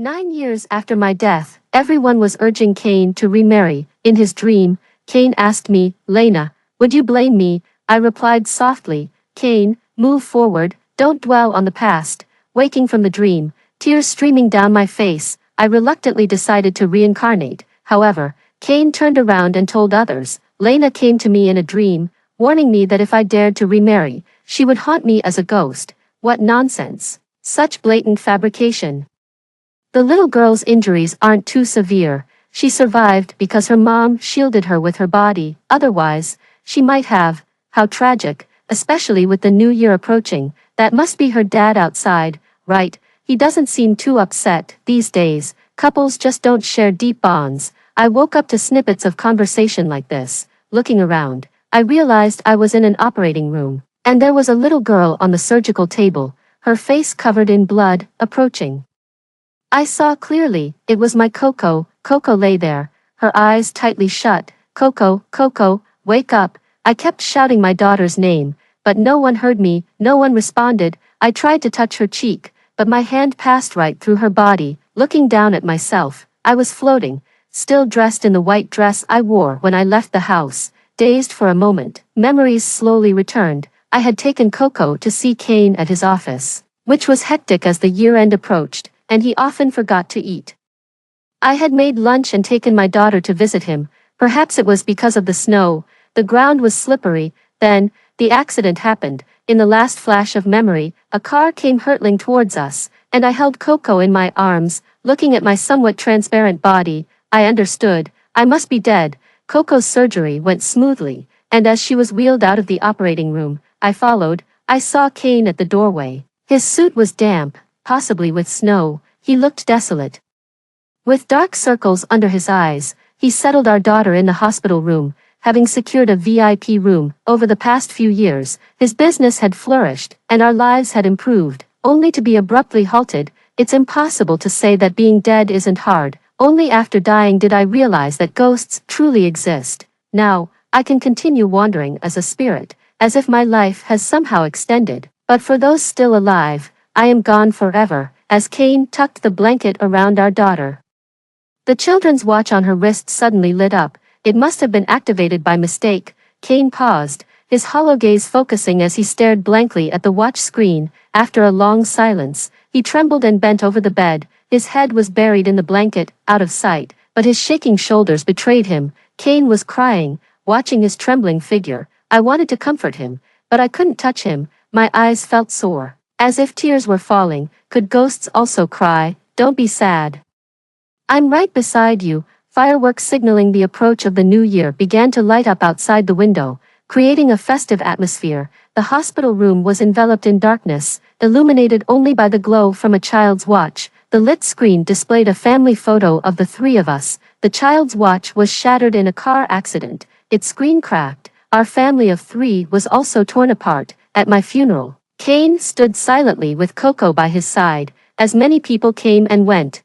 9 years after my death, everyone was urging Cain to remarry. In his dream, Cain asked me, Lena, would you blame me? I replied softly, Cain, move forward, don't dwell on the past. Waking from the dream, tears streaming down my face, I reluctantly decided to reincarnate. However, Cain turned around and told others. Lena came to me in a dream, warning me that if I dared to remarry, she would haunt me as a ghost. What nonsense. Such blatant fabrication. The little girl's injuries aren't too severe. She survived because her mom shielded her with her body. Otherwise, she might have. How tragic, especially with the new year approaching. That must be her dad outside, right? He doesn't seem too upset. These days, couples just don't share deep bonds. I woke up to snippets of conversation like this. Looking around, I realized I was in an operating room, and there was a little girl on the surgical table, her face covered in blood, approaching. I saw clearly, it was my Coco. Coco lay there, her eyes tightly shut. Coco, Coco, wake up. I kept shouting my daughter's name, but no one heard me, no one responded. I tried to touch her cheek, but my hand passed right through her body. Looking down at myself, I was floating, still dressed in the white dress I wore when I left the house. Dazed for a moment, memories slowly returned. I had taken Coco to see Cain at his office, which was hectic as the year-end approached, and he often forgot to eat. I had made lunch and taken my daughter to visit him. Perhaps it was because of the snow. The ground was slippery. Then, the accident happened. In the last flash of memory, a car came hurtling towards us, and I held Coco in my arms, looking at my somewhat transparent body. I understood. I must be dead. Coco's surgery went smoothly, and as she was wheeled out of the operating room, I followed. I saw Cain at the doorway. His suit was damp, possibly with snow. He looked desolate. With dark circles under his eyes, he settled our daughter in the hospital room. Having secured a VIP room, over the past few years, his business had flourished, and our lives had improved, only to be abruptly halted. It's impossible to say that being dead isn't hard. Only after dying did I realize that ghosts truly exist. Now, I can continue wandering as a spirit, as if my life has somehow extended. But for those still alive, I am gone forever, as Cain tucked the blanket around our daughter. The children's watch on her wrist suddenly lit up. It must have been activated by mistake. Cain paused, his hollow gaze focusing as he stared blankly at the watch screen. After a long silence, he trembled and bent over the bed. His head was buried in the blanket, out of sight, but his shaking shoulders betrayed him. Cain was crying, watching his trembling figure. I wanted to comfort him, but I couldn't touch him. My eyes felt sore, as if tears were falling. Could ghosts also cry? Don't be sad. I'm right beside you. Fireworks signaling the approach of the new year began to light up outside the window, creating a festive atmosphere. The hospital room was enveloped in darkness, illuminated only by the glow from a child's watch. The lit screen displayed a family photo of the three of us. The child's watch was shattered in a car accident. Its screen cracked. Our family of three was also torn apart. At my funeral, Cain stood silently with Coco by his side, as many people came and went,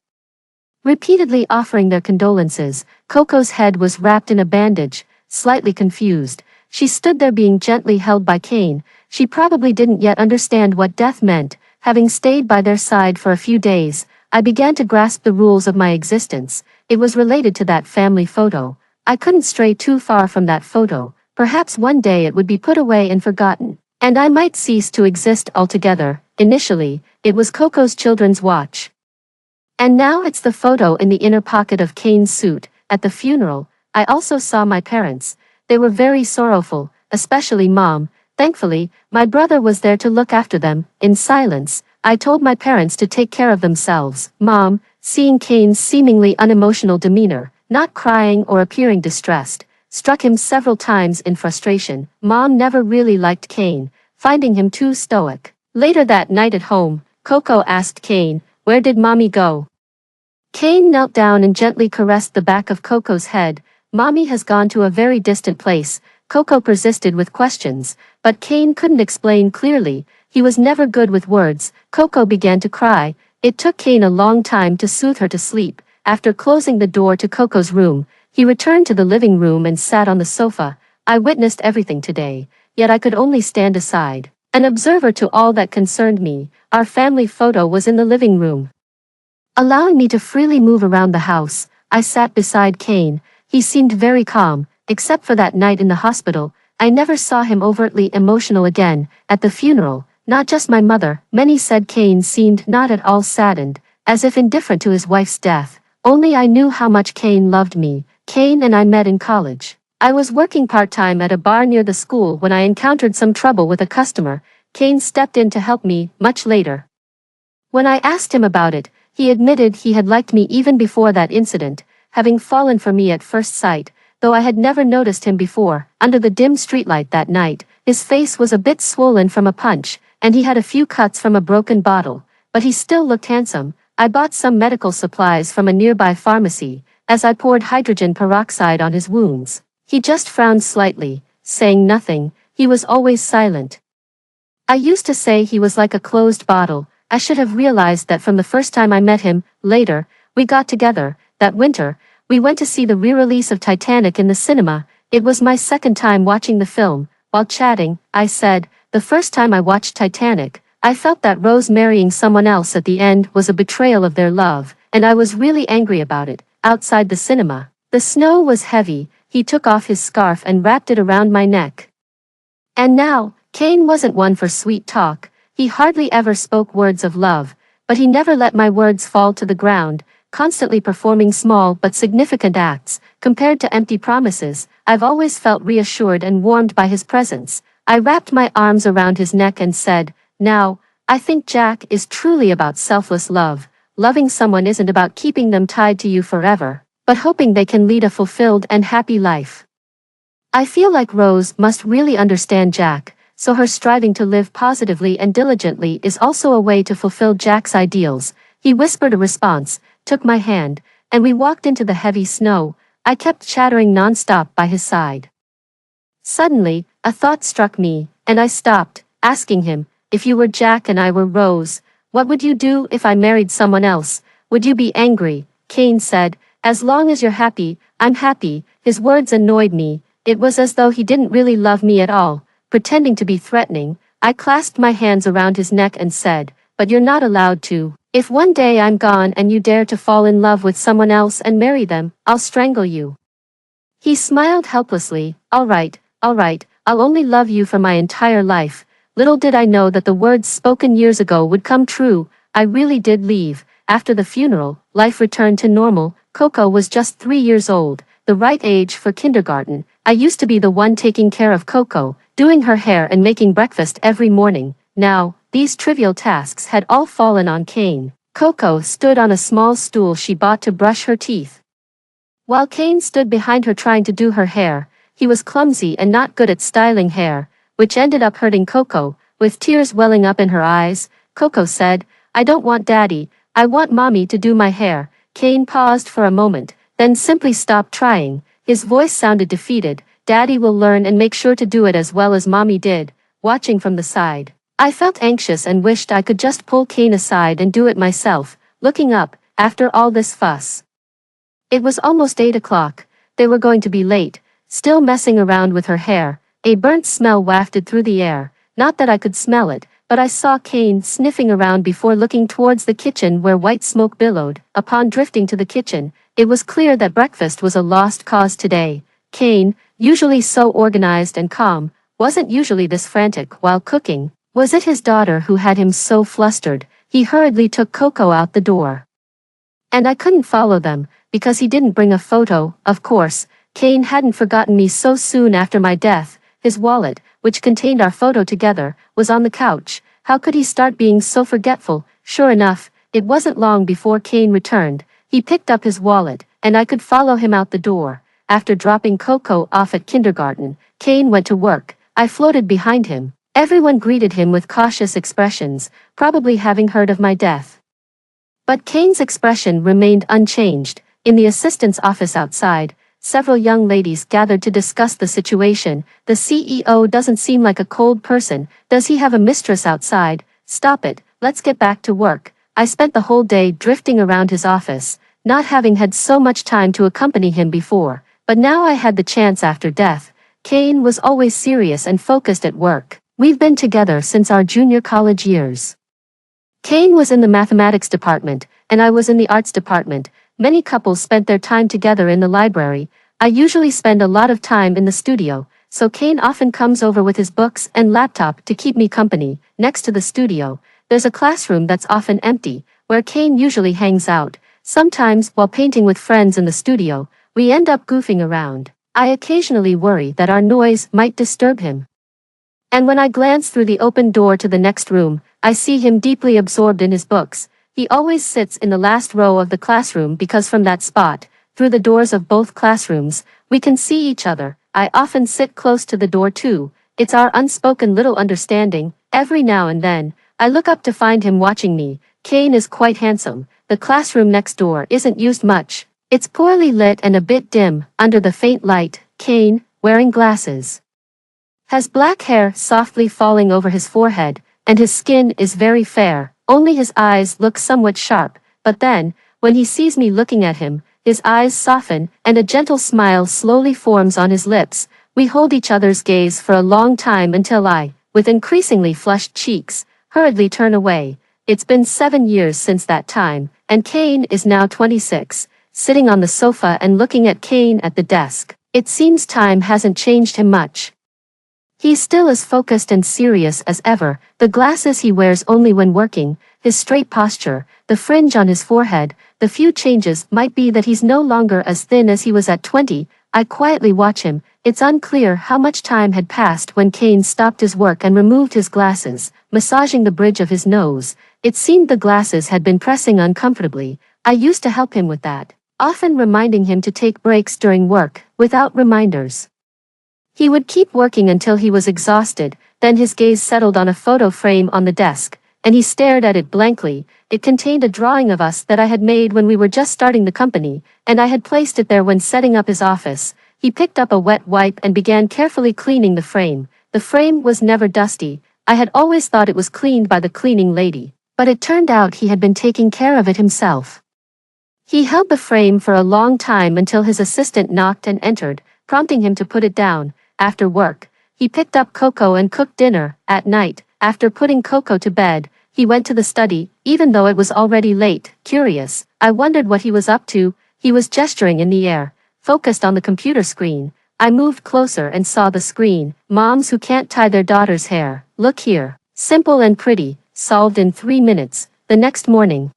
repeatedly offering their condolences. Coco's head was wrapped in a bandage, slightly confused. She stood there being gently held by Cain. She probably didn't yet understand what death meant. Having stayed by their side for a few days, I began to grasp the rules of my existence. It was related to that family photo. I couldn't stray too far from that photo. Perhaps one day it would be put away and forgotten, and I might cease to exist altogether. Initially, it was Coco's children's watch. And now it's the photo in the inner pocket of Cain's suit. At the funeral, I also saw my parents. They were very sorrowful, especially Mom. Thankfully, my brother was there to look after them. In silence, I told my parents to take care of themselves. Mom, seeing Cain's seemingly unemotional demeanor, not crying or appearing distressed, struck him several times in frustration. Mom never really liked Cain, finding him too stoic. Later that night at home, Coco asked Cain, "Where did Mommy go?" Cain knelt down and gently caressed the back of Coco's head. "Mommy has gone to a very distant place." Coco persisted with questions, but Cain couldn't explain clearly. He was never good with words. Coco began to cry. It took Cain a long time to soothe her to sleep. After closing the door to Coco's room, he returned to the living room and sat on the sofa. I witnessed everything today, yet I could only stand aside, an observer to all that concerned me. Our family photo was in the living room. Allowing me to freely move around the house, I sat beside Kane. He seemed very calm, except for that night in the hospital. I never saw him overtly emotional again. At the funeral, not just my mother, many said Kane seemed not at all saddened, as if indifferent to his wife's death. Only I knew how much Kane loved me. Kane and I met in college. I was working part-time at a bar near the school when I encountered some trouble with a customer. Kane stepped in to help me, much later. When I asked him about it, he admitted he had liked me even before that incident, having fallen for me at first sight, though I had never noticed him before. Under the dim streetlight that night, his face was a bit swollen from a punch, and he had a few cuts from a broken bottle, but he still looked handsome. I bought some medical supplies from a nearby pharmacy. As I poured hydrogen peroxide on his wounds, he just frowned slightly, saying nothing. He was always silent. I used to say he was like a closed bottle. I should have realized that from the first time I met him. Later, we got together. That winter, we went to see the re-release of Titanic in the cinema. It was my second time watching the film. While chatting, I said, the first time I watched Titanic, I felt that Rose marrying someone else at the end was a betrayal of their love, and I was really angry about it. Outside the cinema, the snow was heavy. He took off his scarf and wrapped it around my neck. And now, Kane wasn't one for sweet talk. He hardly ever spoke words of love, but he never let my words fall to the ground, constantly performing small but significant acts. Compared to empty promises, I've always felt reassured and warmed by his presence. I wrapped my arms around his neck and said, now, I think Jack is truly about selfless love. Loving someone isn't about keeping them tied to you forever, but hoping they can lead a fulfilled and happy life. I feel like Rose must really understand Jack, so her striving to live positively and diligently is also a way to fulfill Jack's ideals. He whispered a response, took my hand, and we walked into the heavy snow. I kept chattering non-stop by his side. Suddenly, a thought struck me, and I stopped, asking him, if you were Jack and I were Rose, what would you do if I married someone else? Would you be angry? Kane said, as long as you're happy, I'm happy. His words annoyed me. It was as though he didn't really love me at all. Pretending to be threatening, I clasped my hands around his neck and said, but you're not allowed to. If one day I'm gone and you dare to fall in love with someone else and marry them, I'll strangle you. He smiled helplessly. All right, I'll only love you for my entire life. Little did I know that the words spoken years ago would come true. I really did leave. After the funeral, life returned to normal. Coco was just 3 years old, the right age for kindergarten. I used to be the one taking care of Coco, doing her hair and making breakfast every morning. Now, these trivial tasks had all fallen on Kane. Coco stood on a small stool she bought to brush her teeth, while Kane stood behind her trying to do her hair. He was clumsy and not good at styling hair, which ended up hurting Coco. With tears welling up in her eyes, Coco said, I don't want Daddy, I want Mommy to do my hair. Kane paused for a moment, then simply stopped trying. His voice sounded defeated. Daddy will learn and make sure to do it as well as Mommy did. Watching from the side, I felt anxious and wished I could just pull Kane aside and do it myself. Looking up, after all this fuss, it was almost 8 o'clock. They were going to be late. Still messing around with her hair, a burnt smell wafted through the air. Not that I could smell it, but I saw Kane sniffing around before looking towards the kitchen where white smoke billowed. Upon drifting to the kitchen, it was clear that breakfast was a lost cause today. Kane, usually so organized and calm, wasn't usually this frantic while cooking. Was it his daughter who had him so flustered? He hurriedly took Coco out the door. And I couldn't follow them, because he didn't bring a photo. Of course, Kane hadn't forgotten me so soon after my death. His wallet, which contained our photo together, was on the couch. How could he start being so forgetful? Sure enough, it wasn't long before Kane returned. He picked up his wallet, and I could follow him out the door. After dropping Coco off at kindergarten, Kane went to work. I floated behind him. Everyone greeted him with cautious expressions, probably having heard of my death. But Kane's expression remained unchanged. In the assistant's office outside, several young ladies gathered to discuss the situation. The CEO doesn't seem like a cold person. Does he have a mistress outside? Stop it, let's get back to work. I spent the whole day drifting around his office, not having had so much time to accompany him before, but now I had the chance after death. Kane was always serious and focused at work. We've been together since our junior college years. Kane was in the mathematics department, and I was in the arts department. Many couples spent their time together in the library. I usually spend a lot of time in the studio, so Kane often comes over with his books and laptop to keep me company. Next to the studio, there's a classroom that's often empty, where Kane usually hangs out. Sometimes, while painting with friends in the studio, we end up goofing around. I occasionally worry that our noise might disturb him. And when I glance through the open door to the next room, I see him deeply absorbed in his books. He always sits in the last row of the classroom because from that spot, through the doors of both classrooms, we can see each other. I often sit close to the door too. It's our unspoken little understanding. Every now and then, I look up to find him watching me. Kane is quite handsome. The classroom next door isn't used much. It's poorly lit and a bit dim, under the faint light. Kane, wearing glasses, has black hair softly falling over his forehead, and his skin is very fair. Only his eyes look somewhat sharp, but then, when he sees me looking at him, his eyes soften, and a gentle smile slowly forms on his lips. We hold each other's gaze for a long time until I, with increasingly flushed cheeks, hurriedly turn away. It's been 7 years since that time, and Kane is now 26, sitting on the sofa and looking at Kane at the desk. It seems time hasn't changed him much. He's still as focused and serious as ever, the glasses he wears only when working, his straight posture, the fringe on his forehead. The few changes might be that he's no longer as thin as he was at 20. I quietly watch him. It's unclear how much time had passed when Kane stopped his work and removed his glasses, massaging the bridge of his nose. It seemed the glasses had been pressing uncomfortably. I used to help him with that, often reminding him to take breaks during work, without reminders. He would keep working until he was exhausted, then his gaze settled on a photo frame on the desk, and he stared at it blankly. It contained a drawing of us that I had made when we were just starting the company, and I had placed it there when setting up his office. He picked up a wet wipe and began carefully cleaning the frame. The frame was never dusty. I had always thought it was cleaned by the cleaning lady, but it turned out he had been taking care of it himself. He held the frame for a long time until his assistant knocked and entered, prompting him to put it down. After work, he picked up Coco and cooked dinner. At night, after putting Coco to bed, he went to the study, even though it was already late. Curious, I wondered what he was up to. He was gesturing in the air, focused on the computer screen. I moved closer and saw the screen. Moms who can't tie their daughter's hair. Look here. Simple and pretty, solved in 3 minutes. The next morning,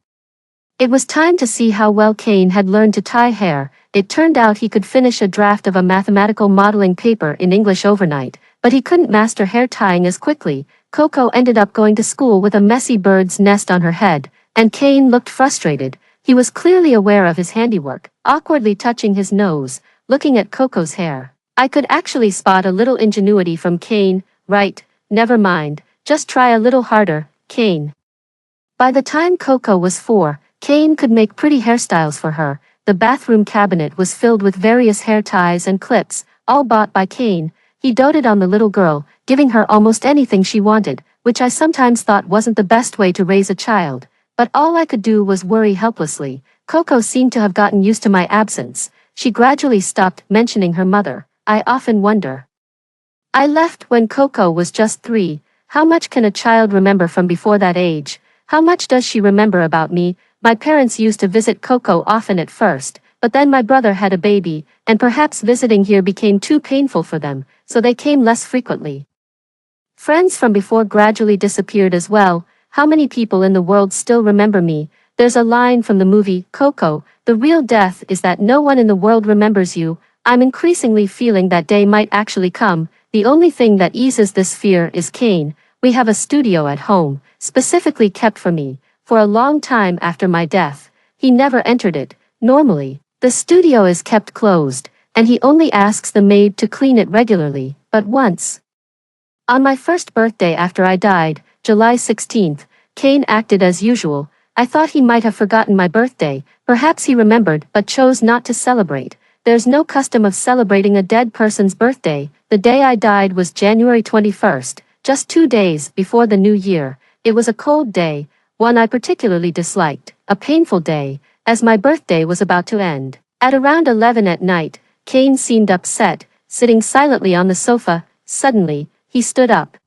it was time to see how well Kane had learned to tie hair. It turned out he could finish a draft of a mathematical modeling paper in English overnight, but he couldn't master hair tying as quickly. Coco ended up going to school with a messy bird's nest on her head, and Kane looked frustrated. He was clearly aware of his handiwork, awkwardly touching his nose, looking at Coco's hair. I could actually spot a little ingenuity from Kane. Right, never mind, just try a little harder, Kane. By the time Coco was 4, Kane could make pretty hairstyles for her. The bathroom cabinet was filled with various hair ties and clips, all bought by Kane. He doted on the little girl, giving her almost anything she wanted, which I sometimes thought wasn't the best way to raise a child. But all I could do was worry helplessly. Coco seemed to have gotten used to my absence. She gradually stopped mentioning her mother. I often wonder. I left when Coco was just 3. How much can a child remember from before that age? How much does she remember about me? My parents used to visit Coco often at first, but then my brother had a baby, and perhaps visiting here became too painful for them, so they came less frequently. Friends from before gradually disappeared as well. How many people in the world still remember me? There's a line from the movie, Coco, the real death is that no one in the world remembers you. I'm increasingly feeling that day might actually come. The only thing that eases this fear is Kane. We have a studio at home, specifically kept for me. For a long time after my death, he never entered it. Normally, the studio is kept closed, and he only asks the maid to clean it regularly. But once, on my first birthday after I died, July 16th, Kane acted as usual. I thought he might have forgotten my birthday. Perhaps he remembered but chose not to celebrate. There's no custom of celebrating a dead person's birthday. The day I died was January 21st, just 2 days before the new year. It was a cold day, one I particularly disliked, a painful day, as my birthday was about to end. At around 11 at night, Kane seemed upset, sitting silently on the sofa. Suddenly, he stood up.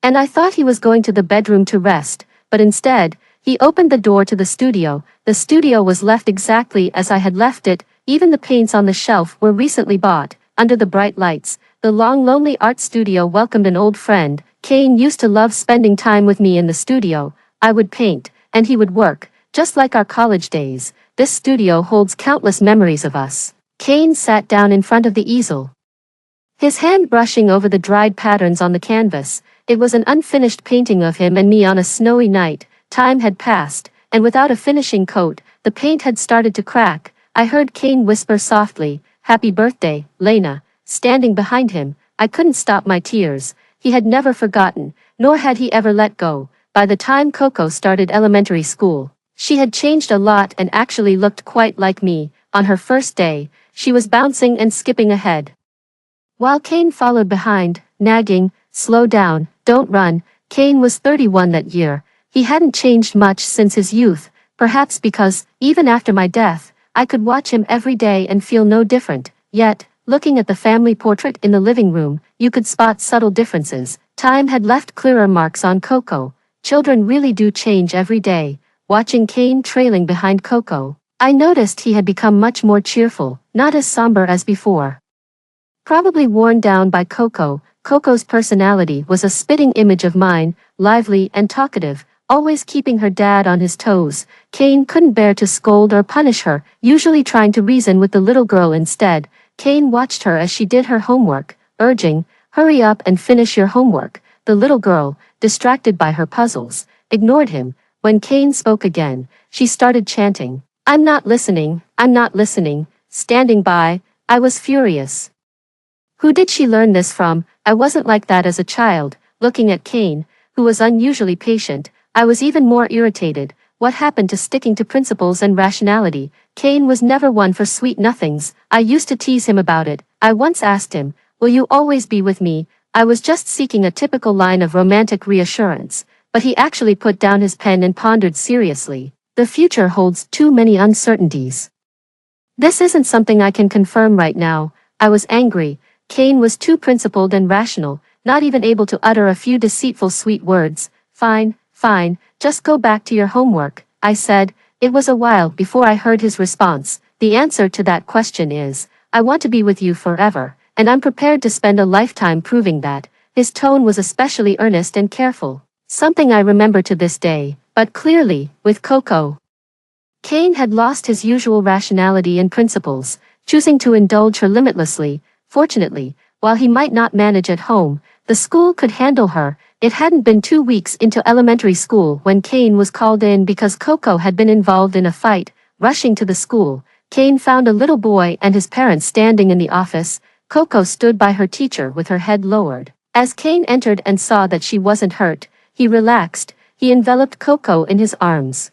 And I thought he was going to the bedroom to rest, but instead, he He opened the door to the studio. The studio was left exactly as I had left it, even the paints on the shelf were recently bought. Under the bright lights, the long lonely art studio welcomed an old friend. Kane used to love spending time with me in the studio. I would paint, and he would work, just like our college days. This studio holds countless memories of us. Kane sat down in front of the easel, his hand brushing over the dried patterns on the canvas. It was an unfinished painting of him and me on a snowy night. Time had passed, and without a finishing coat, the paint had started to crack. I heard Kane whisper softly, "Happy birthday, Lena." Standing behind him, I couldn't stop my tears. He had never forgotten, nor had he ever let go. By the time Coco started elementary school, she had changed a lot and actually looked quite like me. On her first day, she was bouncing and skipping ahead, while Kane followed behind, nagging, "Slow down, don't run." Kane was 31 that year. He hadn't changed much since his youth, perhaps because, even after my death, I could watch him every day and feel no different. Yet, looking at the family portrait in the living room, you could spot subtle differences. Time had left clearer marks on Coco. Children really do change every day. Watching Kane trailing behind Coco, I noticed he had become much more cheerful, not as somber as before. Probably worn down by Coco, Coco's personality was a spitting image of mine, lively and talkative, always keeping her dad on his toes. Kane couldn't bear to scold or punish her, usually trying to reason with the little girl instead. Kane watched her as she did her homework, urging, "Hurry up and finish your homework." The little girl, distracted by her puzzles, ignored him. When Kane spoke again, she started chanting, "I'm not listening, I'm not listening." Standing by, I was furious. Who did she learn this from? I wasn't like that as a child. Looking at Kane, who was unusually patient, I was even more irritated. What happened to sticking to principles and rationality? Kane was never one for sweet nothings. I used to tease him about it. I once asked him, "Will you always be with me?" I was just seeking a typical line of romantic reassurance, but he actually put down his pen and pondered seriously. The future holds too many uncertainties. This isn't something I can confirm right now. I was angry. Kane was too principled and rational, not even able to utter a few deceitful sweet words. "Fine, fine, just go back to your homework," I said. It was a while before I heard his response. "The answer to that question is, I want to be with you forever, and I'm prepared to spend a lifetime proving that." His tone was especially earnest and careful, something I remember to this day. But clearly, with Coco, Kane had lost his usual rationality and principles, choosing to indulge her limitlessly. Fortunately, while he might not manage at home, the school could handle her. It hadn't been 2 weeks into elementary school when Kane was called in because Coco had been involved in a fight. Rushing to the school, Kane found a little boy and his parents standing in the office. Coco stood by her teacher with her head lowered. As Kane entered and saw that she wasn't hurt, he relaxed. He enveloped Coco in his arms.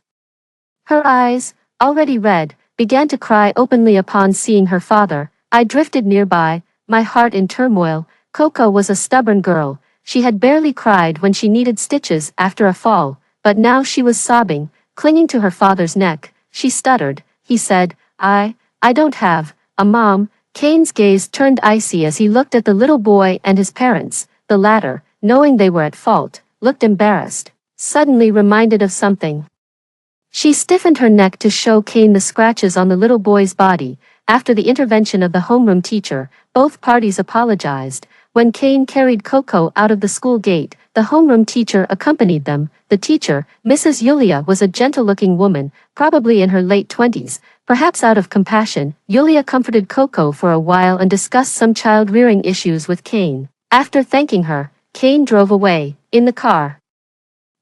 Her eyes, already red, began to cry openly upon seeing her father. I drifted nearby, my heart in turmoil. Coco was a stubborn girl. She had barely cried when she needed stitches after a fall, but now she was sobbing, clinging to her father's neck. She stuttered. He said, I don't have a mom." Kane's gaze turned icy as he looked at the little boy and his parents. The latter, knowing they were at fault, looked embarrassed, suddenly reminded of something. She stiffened her neck to show Kane the scratches on the little boy's body. After the intervention of the homeroom teacher, both parties apologized. When Kane carried Coco out of the school gate, the homeroom teacher accompanied them. The teacher, Mrs. Yulia, was a gentle-looking woman, probably in her late 20s. Perhaps out of compassion, Yulia comforted Coco for a while and discussed some child-rearing issues with Kane. After thanking her, Kane drove away. In the car,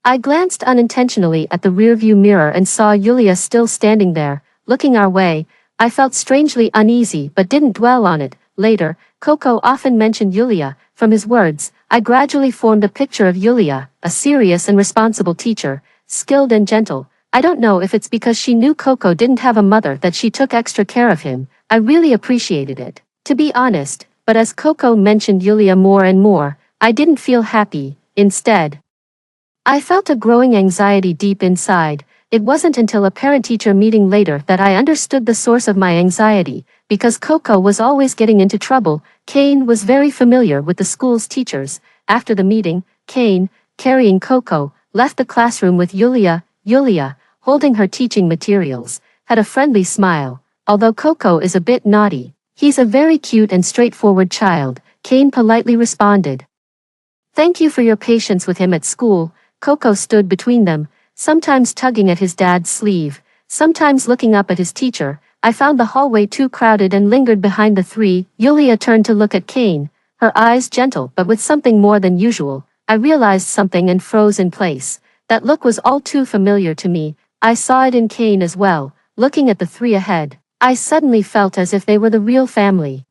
I glanced unintentionally at the rearview mirror and saw Yulia still standing there, looking our way. I felt strangely uneasy but didn't dwell on it. Later, Coco often mentioned Yulia. From his words, I gradually formed a picture of Yulia, a serious and responsible teacher, skilled and gentle. I don't know if it's because she knew Coco didn't have a mother that she took extra care of him. I really appreciated it, to be honest, but as Coco mentioned Yulia more and more, I didn't feel happy. Instead, I felt a growing anxiety deep inside. It wasn't until a parent-teacher meeting later that I understood the source of my anxiety. Because Coco was always getting into trouble, Kane was very familiar with the school's teachers. After the meeting, Kane, carrying Coco, left the classroom with Yulia. Yulia, holding her teaching materials, had a friendly smile. Although Coco is a bit naughty, he's a very cute and straightforward child, Kane politely responded. Thank you for your patience with him at school. Coco stood between them, sometimes tugging at his dad's sleeve, sometimes looking up at his teacher. I found the hallway too crowded and lingered behind the three. Yulia turned to look at Kane, her eyes gentle but with something more than usual. I realized something and froze in place. That look was all too familiar to me. I saw it in Kane as well. Looking at the three ahead, I suddenly felt as if they were the real family.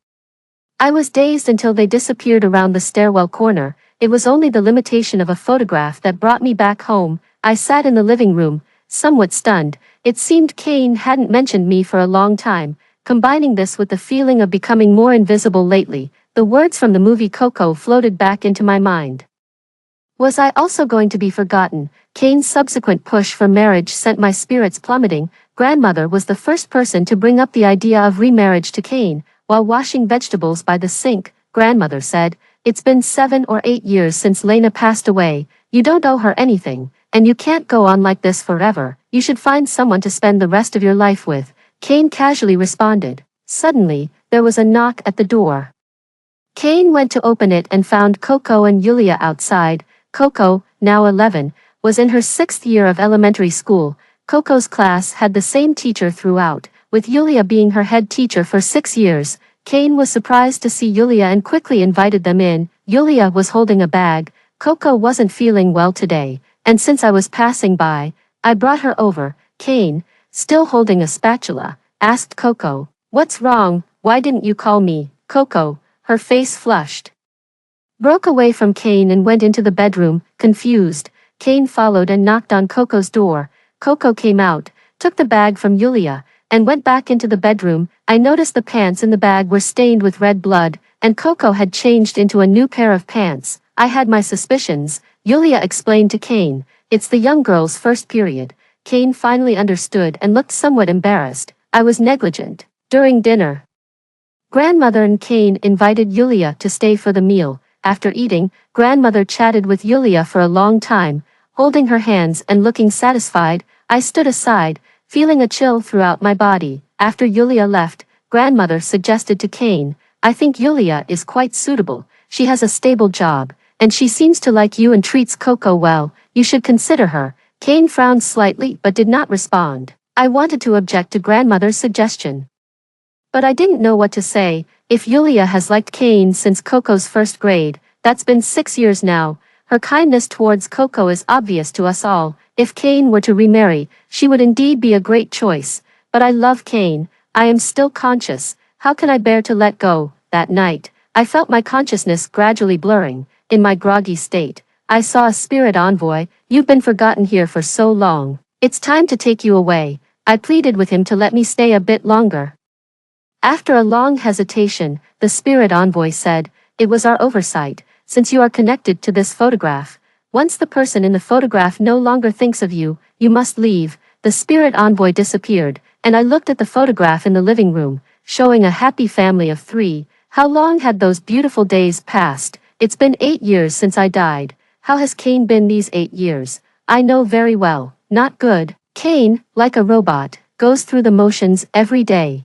I was dazed until they disappeared around the stairwell corner. It was only the limitation of a photograph that brought me back home. I sat in the living room, somewhat stunned. It seemed Kane hadn't mentioned me for a long time. Combining this with the feeling of becoming more invisible lately, the words from the movie Coco floated back into my mind. Was I also going to be forgotten? Kane's subsequent push for marriage sent my spirits plummeting. Grandmother was the first person to bring up the idea of remarriage to Kane. While washing vegetables by the sink, Grandmother said, "It's been 7 or 8 years since Lena passed away. You don't owe her anything, and you can't go on like this forever. You should find someone to spend the rest of your life with." Kane casually responded. Suddenly, there was a knock at the door. Kane went to open it and found Coco and Yulia outside. Coco, now 11, was in her 6th year of elementary school. Coco's class had the same teacher throughout, with Yulia being her head teacher for 6 years. Kane was surprised to see Yulia and quickly invited them in. Yulia was holding a bag. Coco wasn't feeling well today, and since I was passing by, I brought her over. Kane, still holding a spatula, asked Coco, "What's wrong? Why didn't you call me?" Coco, her face flushed, broke away from Kane and went into the bedroom, confused. Kane followed and knocked on Coco's door. Coco came out, took the bag from Yulia, and went back into the bedroom. I noticed the pants in the bag were stained with red blood, and Coco had changed into a new pair of pants. I had my suspicions, Yulia explained to Kane. It's the young girl's first period. Kane finally understood and looked somewhat embarrassed. I was negligent. During dinner, Grandmother and Kane invited Yulia to stay for the meal. After eating, Grandmother chatted with Yulia for a long time, holding her hands and looking satisfied. I stood aside, feeling a chill throughout my body. After Yulia left, Grandmother suggested to Kane, "I think Yulia is quite suitable. She has a stable job, and she seems to like you and treats Coco well. You should consider her." Kane frowned slightly but did not respond. I wanted to object to Grandmother's suggestion, but I didn't know what to say. If Yulia has liked Kane since Coco's 1st grade, that's been 6 years now. Her kindness towards Coco is obvious to us all. If Kane were to remarry, she would indeed be a great choice. But I love Kane. I am still conscious. How can I bear to let go? That night, I felt my consciousness gradually blurring. In my groggy state, I saw a spirit envoy. "You've been forgotten here for so long. It's time to take you away." I pleaded with him to let me stay a bit longer. After a long hesitation, the spirit envoy said, "It was our oversight, since you are connected to this photograph. Once the person in the photograph no longer thinks of you, you must leave." The spirit envoy disappeared, and I looked at the photograph in the living room, showing a happy family of 3. How long had those beautiful days passed? It's been 8 years since I died. How has Kane been these 8 years? I know very well. Not good. Kane, like a robot, goes through the motions every day.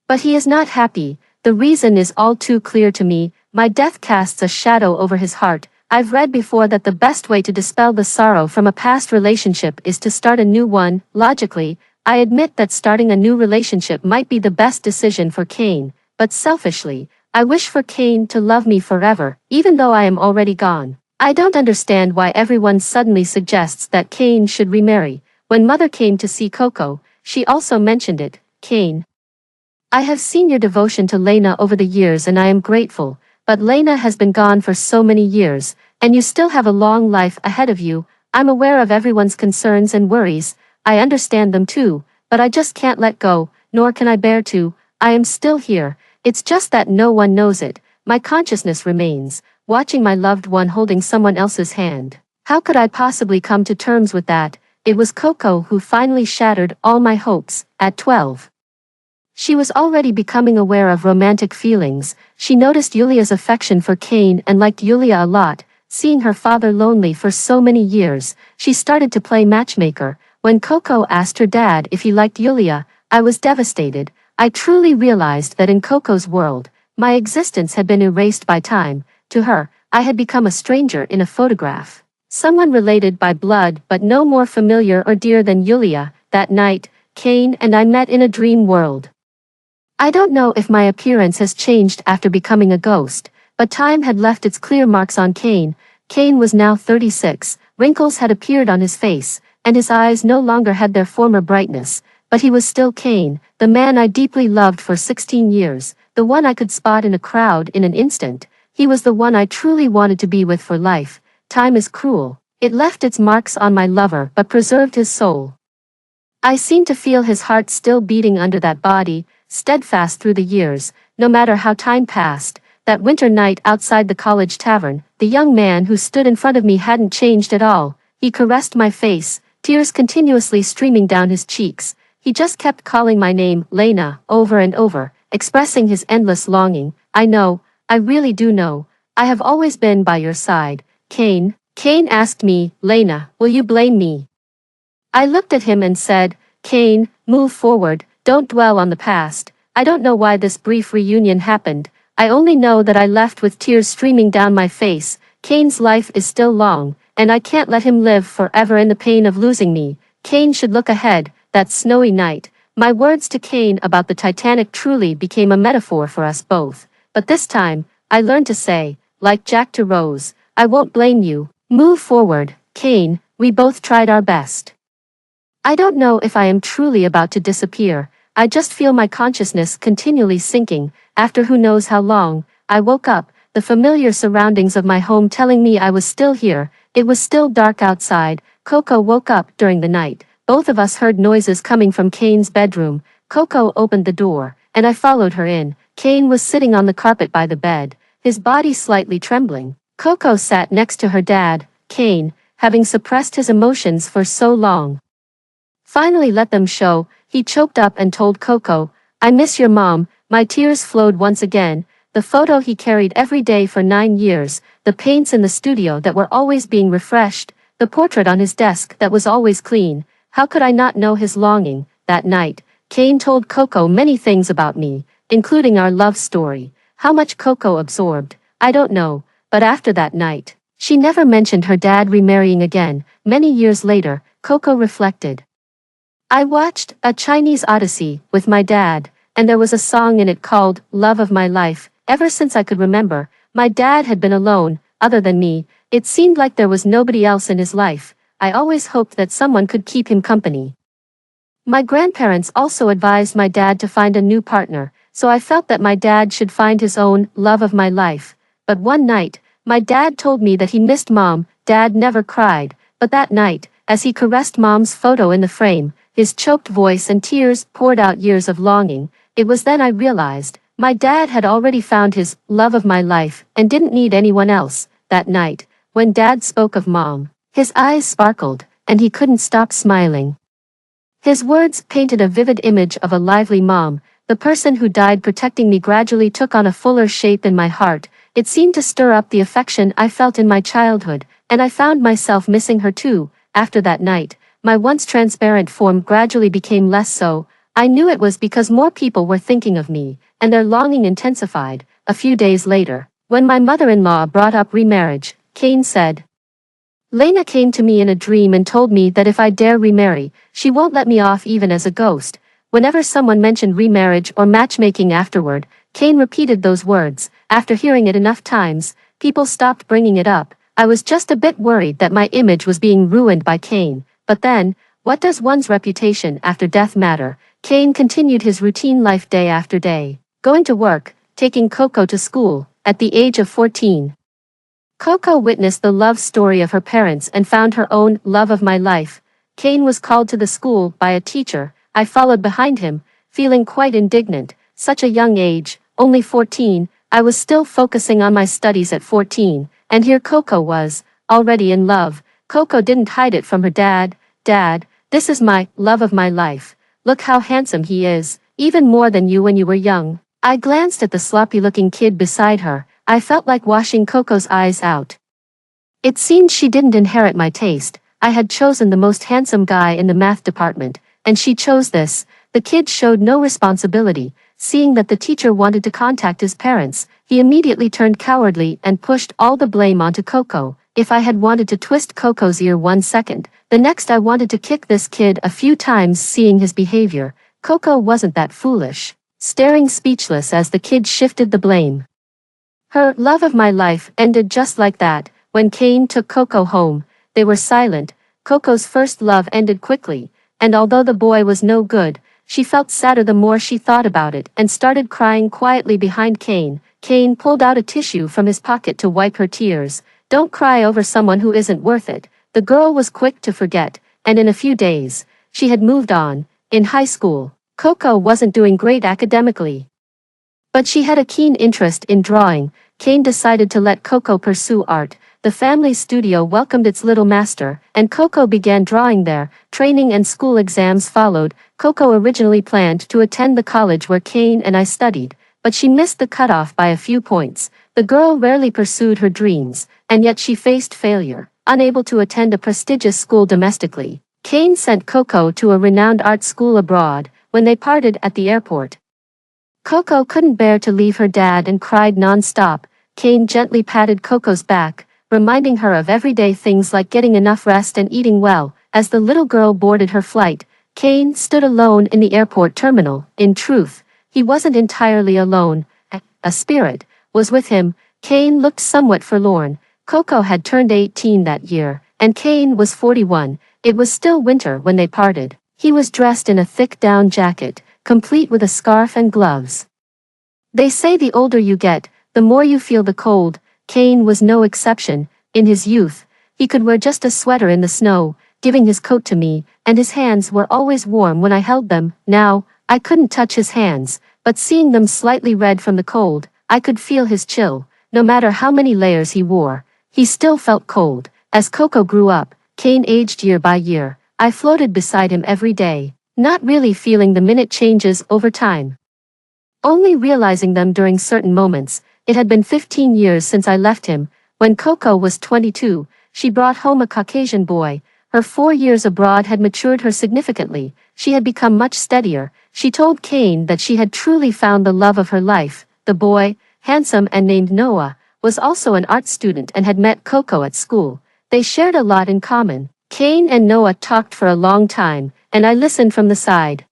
But he is not happy. The reason is all too clear to me. My death casts a shadow over his heart. I've read before that the best way to dispel the sorrow from a past relationship is to start a new one. Logically, I admit that starting a new relationship might be the best decision for Kane, but selfishly, I wish for Kane to love me forever, even though I am already gone. I don't understand why everyone suddenly suggests that Kane should remarry. When Mother came to see Coco, she also mentioned it. Kane, I have seen your devotion to Lena over the years and I am grateful, but Lena has been gone for so many years, and you still have a long life ahead of you. I'm aware of everyone's concerns and worries. I understand them too, but I just can't let go, nor can I bear to. I am still here. It's just that no one knows it. My consciousness remains, watching my loved one holding someone else's hand. How could I possibly come to terms with that? It was Coco who finally shattered all my hopes. At 12. She was already becoming aware of romantic feelings. She noticed Yulia's affection for Kane and liked Yulia a lot. seeing her father lonely for so many years, she started to play matchmaker. When Coco asked her dad if he liked Yulia, I was devastated. I truly realized that in Coco's world, my existence had been erased by time. To her, I had become a stranger in a photograph. Someone related by blood but no more familiar or dear than Yulia. That night, Kane and I met in a dream world. I don't know if my appearance has changed after becoming a ghost, but time had left its clear marks on Kane. Kane was now 36, wrinkles had appeared on his face, and his eyes no longer had their former brightness, but he was still Kane, the man I deeply loved for 16 years, the one I could spot in a crowd in an instant. He was the one I truly wanted to be with for life. Time is cruel. It left its marks on my lover but preserved his soul. I seemed to feel his heart still beating under that body, steadfast through the years, no matter how time passed. That winter night outside the college tavern, the young man who stood in front of me hadn't changed at all. He caressed my face, tears continuously streaming down his cheeks. He just kept calling my name, Lena, over and over, expressing his endless longing. I know, I really do know. I have always been by your side, Kane. Kane asked me, Lena, will you blame me? I looked at him and said, Kane, move forward, don't dwell on the past. I don't know why this brief reunion happened. I only know that I left with tears streaming down my face. Kane's life is still long, and I can't let him live forever in the pain of losing me. Kane should look ahead. That snowy night, my words to Kane about the Titanic truly became a metaphor for us both. But this time, I learned to say, like Jack to Rose, I won't blame you. Move forward, Kane, we both tried our best. I don't know if I am truly about to disappear. I just feel my consciousness continually sinking. After who knows how long, I woke up, the familiar surroundings of my home telling me I was still here. It was still dark outside. Coco woke up during the night. Both of us heard noises coming from Kane's bedroom. Coco opened the door, and I followed her in. Kane was sitting on the carpet by the bed, his body slightly trembling. Coco sat next to her dad, Kane, having suppressed his emotions for so long. Finally let them show. He choked up and told Coco, I miss your mom. My tears flowed once again. The photo he carried every day for 9 years, the paints in the studio that were always being refreshed, the portrait on his desk that was always clean. How could I not know his longing? That night, Kane told Coco many things about me, including our love story. How much Coco absorbed, I don't know, but after that night, she never mentioned her dad remarrying again. Many years later, Coco reflected. I watched A Chinese Odyssey with my dad, and there was a song in it called Love of My Life. Ever since I could remember, my dad had been alone. Other than me, it seemed like there was nobody else in his life. I always hoped that someone could keep him company. My grandparents also advised my dad to find a new partner, so I felt that my dad should find his own love of my life. But one night, my dad told me that he missed Mom. Dad never cried, but that night, as he caressed Mom's photo in the frame, his choked voice and tears poured out years of longing. It was then I realized, my dad had already found his love of my life and didn't need anyone else. That night, when Dad spoke of Mom, his eyes sparkled, and he couldn't stop smiling. His words painted a vivid image of a lively mom. The person who died protecting me gradually took on a fuller shape in my heart. It seemed to stir up the affection I felt in my childhood, and I found myself missing her too. After that night, my once transparent form gradually became less so. I knew it was because more people were thinking of me, and their longing intensified. A few days later, when my mother-in-law brought up remarriage, Kane said, Lena came to me in a dream and told me that if I dare remarry, she won't let me off even as a ghost. Whenever someone mentioned remarriage or matchmaking afterward, Kane repeated those words. After hearing it enough times, people stopped bringing it up. I was just a bit worried that my image was being ruined by Kane. But then, what does one's reputation after death matter? Kane continued his routine life day after day, going to work, taking Coco to school. At the age of 14, Coco witnessed the love story of her parents and found her own love of my life. Kane was called to the school by a teacher. I followed behind him, feeling quite indignant. Such a young age, only 14, I was still focusing on my studies at 14, and here Coco was, already in love. Coco didn't hide it from her dad. Dad, this is my love of my life. Look how handsome he is, even more than you when you were young. I glanced at the sloppy-looking kid beside her. I felt like washing Coco's eyes out. It seemed she didn't inherit my taste. I had chosen the most handsome guy in the math department, and she chose this. The kid showed no responsibility. Seeing that the teacher wanted to contact his parents, he immediately turned cowardly and pushed all the blame onto Coco. If I had wanted to twist Coco's ear 1 second, the next I wanted to kick this kid a few times. Seeing his behavior, Coco wasn't that foolish. Staring speechless as the kid shifted the blame. Her love of my life ended just like that. When Kane took Coco home, they were silent. Coco's first love ended quickly, and although the boy was no good, she felt sadder the more she thought about it and started crying quietly behind Kane. Kane pulled out a tissue from his pocket to wipe her tears. Don't cry over someone who isn't worth it. The girl was quick to forget, and in a few days, she had moved on. In high school, Coco wasn't doing great academically, but she had a keen interest in drawing. Kane decided to let Coco pursue art. The family studio welcomed its little master, and Coco began drawing there. Training and school exams followed. Coco originally planned to attend the college where Kane and I studied, but she missed the cutoff by a few points. The girl rarely pursued her dreams, and yet she faced failure. Unable to attend a prestigious school domestically, Kane sent Coco to a renowned art school abroad. When they parted at the airport, Coco couldn't bear to leave her dad and cried non-stop. Kane gently patted Coco's back, reminding her of everyday things like getting enough rest and eating well. As the little girl boarded her flight, Kane stood alone in the airport terminal. In truth, he wasn't entirely alone. A spirit was with him. Kane looked somewhat forlorn. Coco had turned 18 that year, and Kane was 41. It was still winter when they parted. He was dressed in a thick down jacket, complete with a scarf and gloves. They say the older you get, the more you feel the cold. Kane was no exception. In his youth, he could wear just a sweater in the snow, giving his coat to me, and his hands were always warm when I held them. Now, I couldn't touch his hands, but seeing them slightly red from the cold, I could feel his chill. No matter how many layers he wore, he still felt cold. As Coco grew up, Kane aged year by year. I floated beside him every day, not really feeling the minute changes over time, only realizing them during certain moments. It had been 15 years since I left him. When Coco was 22, she brought home a Caucasian boy. Her 4 years abroad had matured her significantly. She had become much steadier. She told Kane that she had truly found the love of her life. The boy, handsome and named Noah, was also an art student and had met Coco at school. They shared a lot in common. Kane and Noah talked for a long time, and I listened from the side.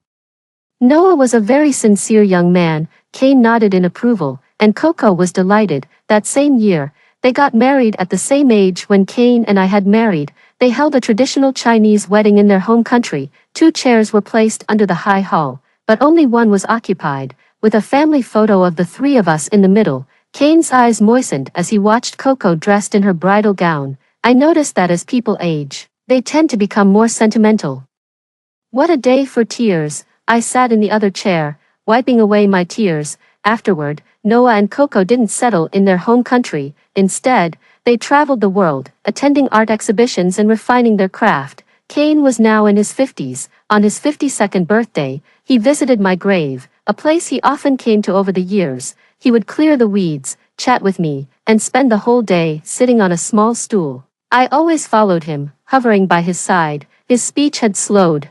Noah was a very sincere young man. Kane nodded in approval, and Coco was delighted. That same year, they got married at the same age when Kane and I had married. They held a traditional Chinese wedding in their home country. 2 chairs were placed under the high hall, but only one was occupied, with a family photo of the 3 of us in the middle. Kane's eyes moistened as he watched Coco dressed in her bridal gown. I noticed that as people age, they tend to become more sentimental. What a day for tears. I sat in the other chair, wiping away my tears. Afterward, Noah and Coco didn't settle in their home country. Instead, they traveled the world, attending art exhibitions and refining their craft. Kane was now in his 50s. On his 52nd birthday, he visited my grave, a place he often came to over the years. He would clear the weeds, chat with me, and spend the whole day sitting on a small stool. I always followed him, hovering by his side. His speech had slowed,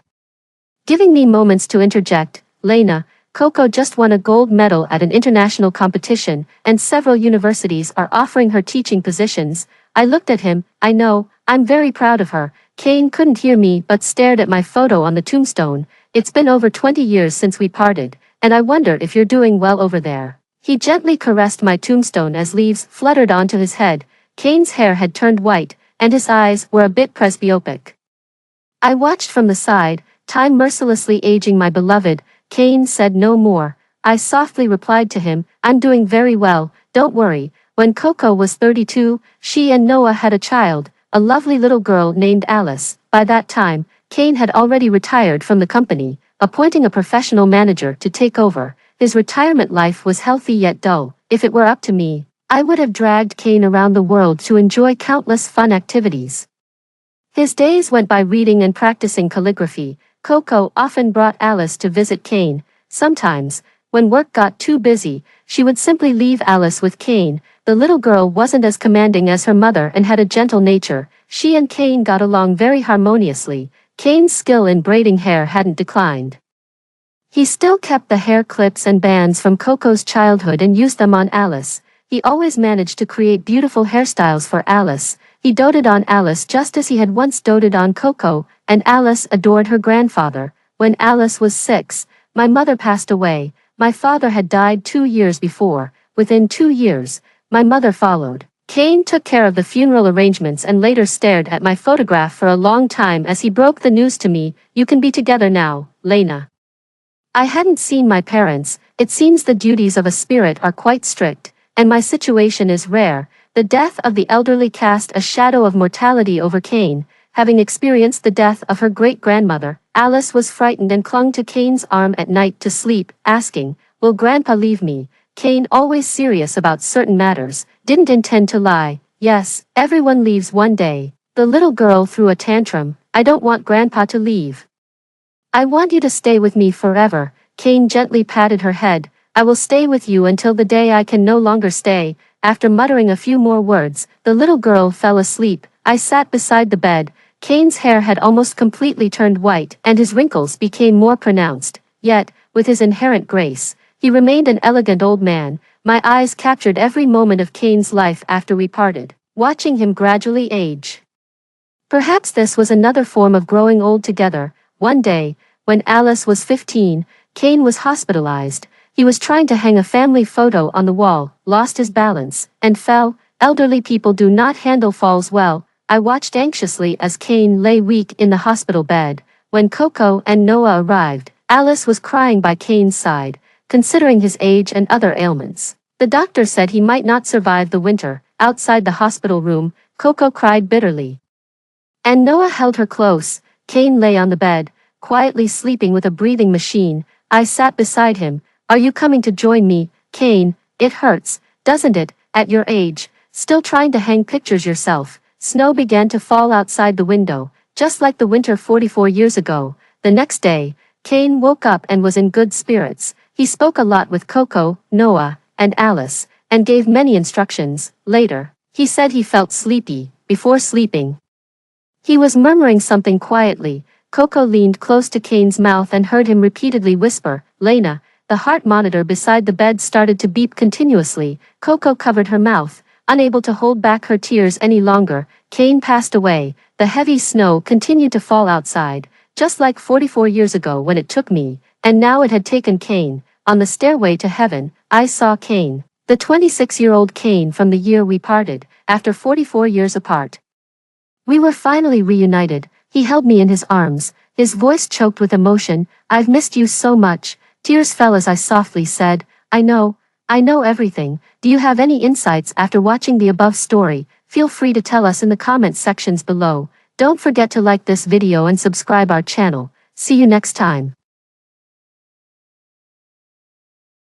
giving me moments to interject. Lena, Coco just won a gold medal at an international competition, and several universities are offering her teaching positions. I looked at him. I know, I'm very proud of her. Kane couldn't hear me but stared at my photo on the tombstone. It's been over 20 years since we parted, and I wonder if you're doing well over there. He gently caressed my tombstone as leaves fluttered onto his head. Kane's hair had turned white, and his eyes were a bit presbyopic. I watched from the side, time mercilessly aging my beloved. Kane said no more. I softly replied to him, I'm doing very well, don't worry. When Coco was 32, she and Noah had a child, a lovely little girl named Alice. By that time, Kane had already retired from the company, appointing a professional manager to take over. His retirement life was healthy yet dull. If it were up to me, I would have dragged Kane around the world to enjoy countless fun activities. His days went by reading and practicing calligraphy. Coco often brought Alice to visit Kane. Sometimes, When work got too busy, she would simply leave Alice with Kane. The little girl wasn't as commanding as her mother and had a gentle nature. She and Kane got along very harmoniously. Kane's skill in braiding hair hadn't declined. He still kept the hair clips and bands from Coco's childhood and used them on Alice. He always managed to create beautiful hairstyles for Alice. He doted on Alice just as he had once doted on Coco, and Alice adored her grandfather. When Alice was 6, my mother passed away. My father had died 2 years before. Within 2 years, my mother followed. Kane took care of the funeral arrangements and later stared at my photograph for a long time as he broke the news to me. "You can be together now, Lena." I hadn't seen my parents. It seems the duties of a spirit are quite strict, and my situation is rare. The death of the elderly cast a shadow of mortality over Kane. Having experienced the death of her great-grandmother, Alice was frightened and clung to Kane's arm at night to sleep, asking, "Will Grandpa leave me?" Kane, always serious about certain matters, didn't intend to lie. "Yes, everyone leaves one day." The little girl threw a tantrum. "I don't want Grandpa to leave. I want you to stay with me forever." Kane gently patted her head. "I will stay with you until the day I can no longer stay." After muttering a few more words, the little girl fell asleep. I sat beside the bed. Kane's hair had almost completely turned white, and his wrinkles became more pronounced. Yet, with his inherent grace, he remained an elegant old man. My eyes captured every moment of Kane's life after we parted, watching him gradually age. Perhaps this was another form of growing old together. One day, when Alice was 15, Kane was hospitalized. He was trying to hang a family photo on the wall, lost his balance, and fell. Elderly people do not handle falls well. I watched anxiously as Kane lay weak in the hospital bed. When Coco and Noah arrived, Alice was crying by Kane's side, considering his age and other ailments. The doctor said he might not survive the winter. Outside the hospital room, Coco cried bitterly, and Noah held her close. Kane lay on the bed, quietly sleeping with a breathing machine. I sat beside him. "Are you coming to join me, Kane? It hurts, doesn't it, at your age, still trying to hang pictures yourself?" Snow began to fall outside the window, just like the winter 44 years ago. The next day, Kane woke up and was in good spirits. He spoke a lot with Coco, Noah, and Alice, and gave many instructions. Later, he said he felt sleepy. Before sleeping, he was murmuring something quietly. Coco leaned close to Kane's mouth and heard him repeatedly whisper, "Lena." The heart monitor beside the bed started to beep continuously. Coco covered her mouth, unable to hold back her tears any longer. Kane passed away. The heavy snow continued to fall outside, just like 44 years ago when it took me, and now it had taken Kane. On the stairway to heaven, I saw Kane, the 26-year-old Kane from the year we parted, after 44 years apart. We were finally reunited. He held me in his arms, his voice choked with emotion. "I've missed you so much." Tears fell as I softly said, I know everything." Do you have any insights after watching the above story? Feel free to tell us in the comments sections below. Don't forget to like this video and subscribe our channel. See you next time.